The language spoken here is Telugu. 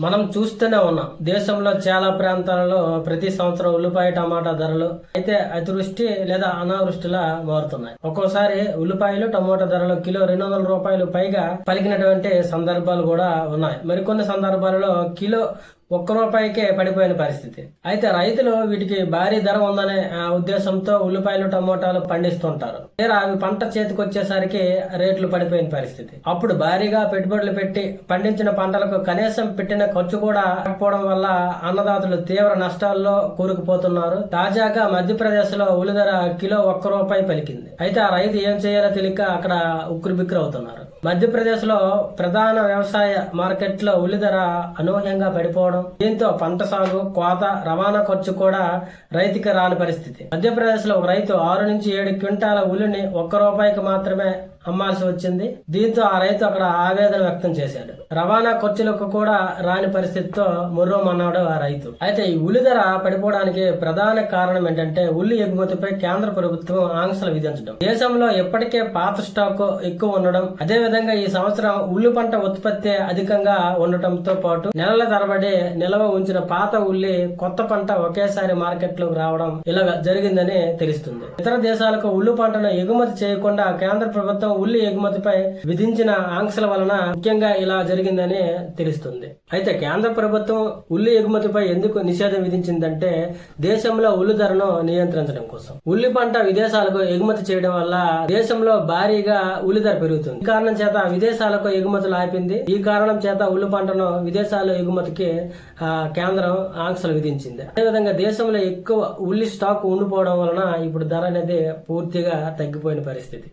మనం చూస్తూనే ఉన్నాం. దేశంలో చాలా ప్రాంతాలలో ప్రతి సంవత్సరం ఉల్లిపాయ టమాటా ధరలు అయితే అతివృష్టి లేదా అనావృష్టిలా మారుతున్నాయి. ఒక్కోసారి ఉల్లిపాయలు టమాటా ధరలు కిలో 200 రూపాయలు పైగా పలికినటువంటి సందర్భాలు కూడా ఉన్నాయి. మరికొన్ని సందర్భాలలో కిలో ₹1 పడిపోయిన పరిస్థితి. అయితే రైతులు వీటికి భారీ ధర ఉందనే ఉద్దేశంతో ఉల్లిపాయలు టమోటాలు పండిస్తుంటారు. తీరా అవి పంట చేతికొచ్చేసరికి రేట్లు పడిపోయిన పరిస్థితి. అప్పుడు భారీగా పెట్టుబడులు పెట్టి పండించిన పంటలకు కనీసం పెట్టిన ఖర్చు కూడా రాకపోవడం వల్ల అన్నదాతలు తీవ్ర నష్టాల్లో కూరుకుపోతున్నారు. తాజాగా మధ్యప్రదేశ్ లో ఉల్లి ధర కిలో ₹1 పలికింది. అయితే ఆ రైతు ఏం చేయాలో తెలియక అక్కడ ఉక్కిరిబిక్కిరి అవుతున్నారు. మధ్యప్రదేశ్ లో ప్రధాన వ్యవసాయ మార్కెట్ లో ఉల్లి ధర అనూహ్యంగా పడిపోవడం, దీంతో పంట సాగు, కోత, రవాణా ఖర్చు కూడా రైతుకి రాని పరిస్థితి. మధ్యప్రదేశ్ లో ఒక రైతు 6 నుంచి 7 క్వింటాల ఉల్లిని ₹1 మాత్రమే అమ్మాల్సి వచ్చింది. దీంతో ఆ రైతు అక్కడ ఆవేదన వ్యక్తం చేశాడు. రవాణా ఖర్చులకు కూడా రాని పరిస్థితితో ముర్రోమన్నాడు ఆ రైతు. అయితే ఈ ఉల్లి ధర పడిపోవడానికి ప్రధాన కారణం ఏంటంటే ఉల్లి ఎగుమతిపై కేంద్ర ప్రభుత్వం ఆంక్షలు విధించడం. దేశంలో ఇప్పటికే పాత స్టాకు ఎక్కువ ఉండడం, అదే విధంగా ఈ సంవత్సరం ఉల్లి పంట ఉత్పత్తి అధికంగా ఉండటంతో పాటు నెలల తరబడి నిల్వ ఉంచిన పాత ఉల్లి కొత్త పంట ఒకేసారి మార్కెట్ లోకి రావడం ఇలా జరిగిందని తెలుస్తుంది. ఇతర దేశాలకు ఉల్లి పంటను ఎగుమతి చేయకుండా కేంద్ర ప్రభుత్వం ఉల్లి ఎగుమతిపై విధించిన ఆంక్షల వలన ముఖ్యంగా ఇలా జరిగిందని తెలుస్తుంది. అయితే కేంద్ర ప్రభుత్వం ఉల్లి ఎగుమతిపై ఎందుకు నిషేధం విధించిందంటే దేశంలో ఉల్లి ధరను నియంత్రించడం కోసం. ఉల్లి పంట విదేశాలకు ఎగుమతి చేయడం వల్ల దేశంలో భారీగా ఉల్లి ధర పెరుగుతుంది. ఈ కారణం చేత విదేశాలకు ఎగుమతులు ఆపింది. ఈ కారణం చేత ఉల్లి పంటను విదేశాల్లో ఎగుమతికి కేంద్రం ఆంక్షలు విధించింది. అదేవిధంగా దేశంలో ఎక్కువ ఉల్లి స్టాక్ ఉండిపోవడం వలన ఇప్పుడు ధర అనేది పూర్తిగా తగ్గిపోయిన పరిస్థితి.